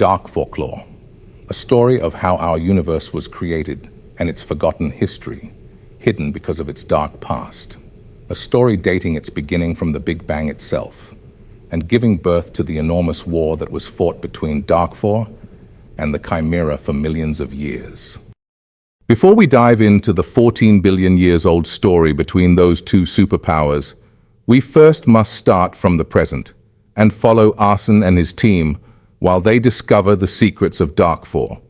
Darkforklore, a story of how our universe was created and its forgotten history, hidden because of its dark past. A story dating its beginning from the Big Bang itself, and giving birth to the enormous war that was fought between Darkfor and the Chimera for millions of years. Before we dive into the 14 billion years old story between those two superpowers, we first must start from the present and follow Arsene and his team while they discover the secrets of Darkfor.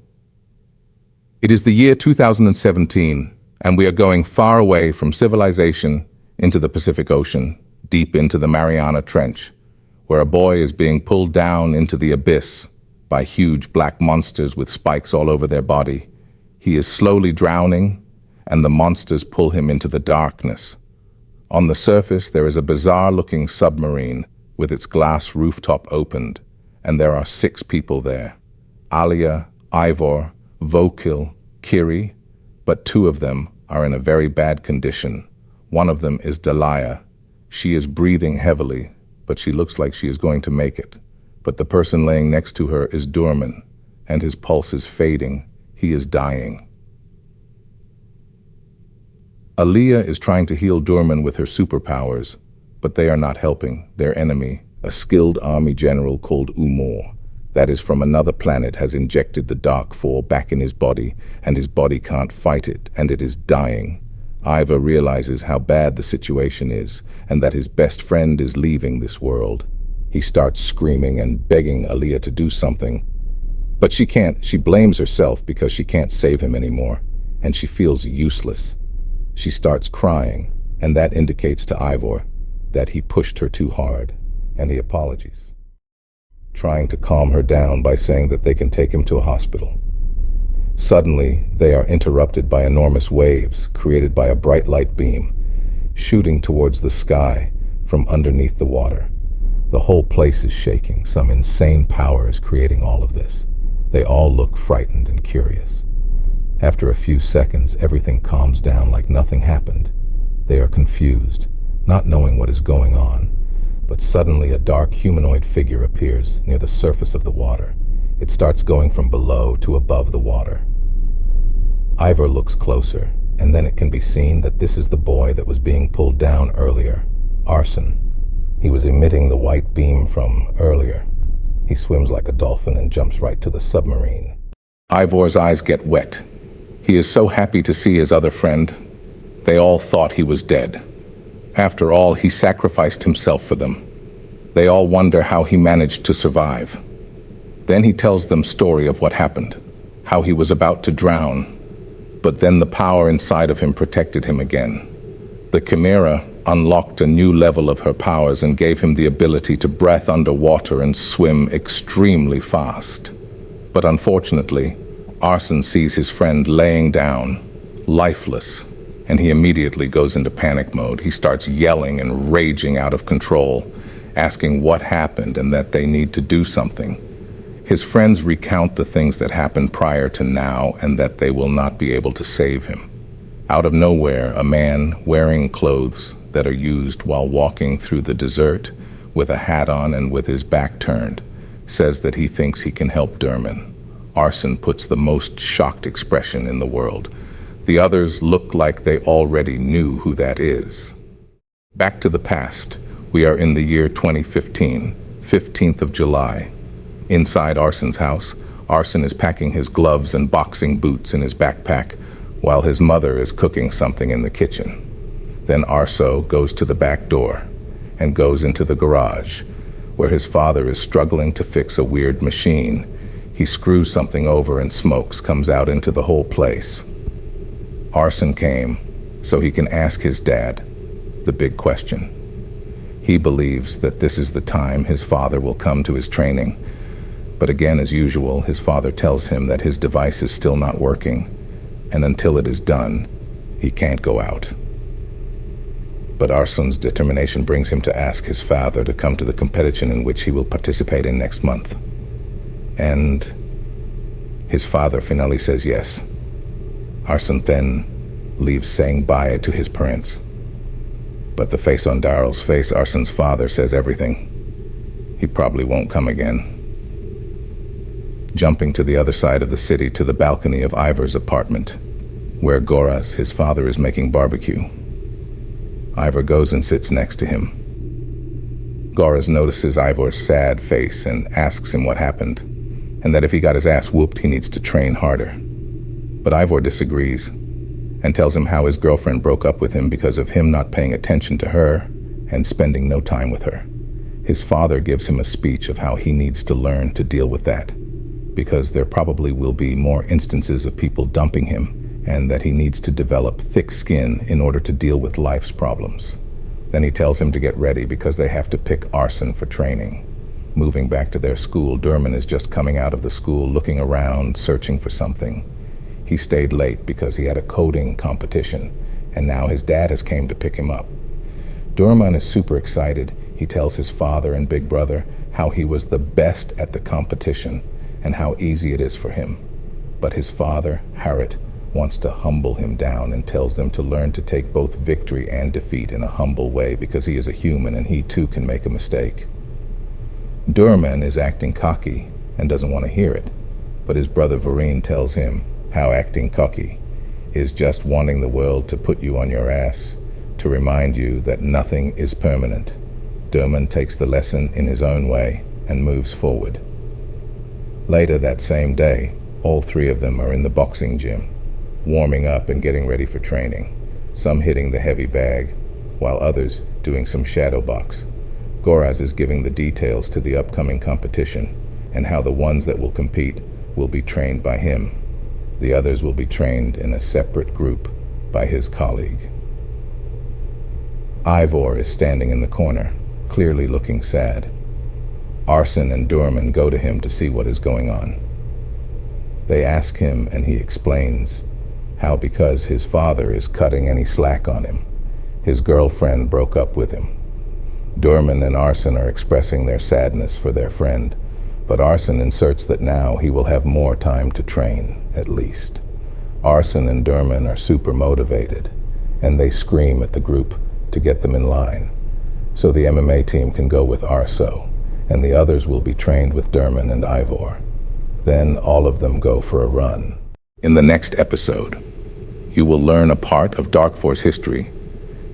It is the year 2017, and we are going far away from civilization into the Pacific Ocean, deep into the Mariana Trench, where a boy is being pulled down into the abyss by huge black monsters with spikes all over their body. He is slowly drowning, and the monsters pull him into the darkness. On the surface, there is a bizarre-looking submarine with its glass rooftop opened, and there are 6 people there. Alia, Ivor, Vokil, Kiri, but 2 of them are in a very bad condition. One of them is Delia. She is breathing heavily, but she looks like she is going to make it. But the person laying next to her is Durman, and his pulse is fading. He is dying. Alia is trying to heal Durman with her superpowers, but they are not helping. Their enemy, a skilled army general called Umor, that is from another planet, has injected the Darkfor back in his body, and his body can't fight it, and it is dying. Ivor realizes how bad the situation is, and that his best friend is leaving this world. He starts screaming and begging Alia to do something, but she can't. She blames herself because she can't save him anymore, and she feels useless. She starts crying, and that indicates to Ivor that he pushed her too hard, and he apologizes, trying to calm her down by saying that they can take him to a hospital. Suddenly, they are interrupted by enormous waves created by a bright light beam, shooting towards the sky from underneath the water. The whole place is shaking. Some insane power is creating all of this. They all look frightened and curious. After a few seconds, everything calms down like nothing happened. They are confused, not knowing what is going on. But suddenly a dark humanoid figure appears near the surface of the water. It starts going from below to above the water. Ivor looks closer, and then it can be seen that this is the boy that was being pulled down earlier, Arsene. He was emitting the white beam from earlier. He swims like a dolphin and jumps right to the submarine. Ivor's eyes get wet. He is so happy to see his other friend. They all thought he was dead. After all, he sacrificed himself for them. They all wonder how he managed to survive. Then he tells them story of what happened, how he was about to drown, but then the power inside of him protected him again. The Chimera unlocked a new level of her powers and gave him the ability to breathe underwater and swim extremely fast. But unfortunately, Arsene sees his friend laying down, lifeless, and he immediately goes into panic mode. He starts yelling and raging out of control, asking what happened and that they need to do something. His friends recount the things that happened prior to now and that they will not be able to save him. Out of nowhere, a man wearing clothes that are used while walking through the desert, with a hat on and with his back turned, says that he thinks he can help Durman. Arsene puts the most shocked expression in the world. The others look like they already knew who that is. Back to the past. We are in the year 2015, 15th of July. Inside Arsene's house, Arsene is packing his gloves and boxing boots in his backpack, while his mother is cooking something in the kitchen. Then Arso goes to the back door and goes into the garage, where his father is struggling to fix a weird machine. He screws something over and smoke comes out into the whole place. Arsene came so he can ask his dad the big question. He believes that this is the time his father will come to his training. But again, as usual, his father tells him that his device is still not working, and until it is done, he can't go out. But Arsene's determination brings him to ask his father to come to the competition in which he will participate in next month. And his father finally says yes. Arsene then leaves saying bye to his parents. But the face on Daryl's face, Arsene's father, says everything. He probably won't come again. jumping to the other side of the city to the balcony of Ivor's apartment, where Goraz, his father, is making barbecue. Ivor goes and sits next to him. Goraz notices Ivor's sad face and asks him what happened, and that if he got his ass whooped, he needs to train harder. But Ivor disagrees and tells him how his girlfriend broke up with him because of him not paying attention to her and spending no time with her. His father gives him a speech of how he needs to learn to deal with that, because there probably will be more instances of people dumping him, and that he needs to develop thick skin in order to deal with life's problems. Then he tells him to get ready because they have to pick arson for training. Moving back to their school, Durman is just coming out of the school, looking around, searching for something. He stayed late because he had a coding competition, and now his dad has came to pick him up. Durman is super excited. He tells his father and big brother how he was the best at the competition and how easy it is for him. But his father, Harriet, wants to humble him down and tells them to learn to take both victory and defeat in a humble way because he is a human and he too can make a mistake. Durman is acting cocky and doesn't want to hear it, but his brother Vareen tells him how acting cocky is just wanting the world to put you on your ass, to remind you that nothing is permanent. Durman takes the lesson in his own way and moves forward. Later that same day, all three of them are in the boxing gym, warming up and getting ready for training, some hitting the heavy bag, while others doing some shadow box. Goraz is giving the details to the upcoming competition and how the ones that will compete will be trained by him. The others will be trained in a separate group by his colleague. Ivor is standing in the corner, clearly looking sad. Arson and Durman go to him to see what is going on. They ask him and he explains how because his father is cutting any slack on him, his girlfriend broke up with him. Durman and Arson are expressing their sadness for their friend, but Arson inserts that now he will have more time to train, at least. Arson and Durman are super motivated, and they scream at the group to get them in line, so the MMA team can go with Arso, and the others will be trained with Durman and Ivor. Then all of them go for a run. In the next episode, you will learn a part of Darkfor's history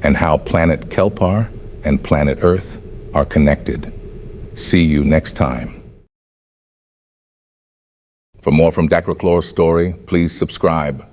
and how planet Kelpar and planet Earth are connected. See you next time. For more from Darkforklore's story, please subscribe.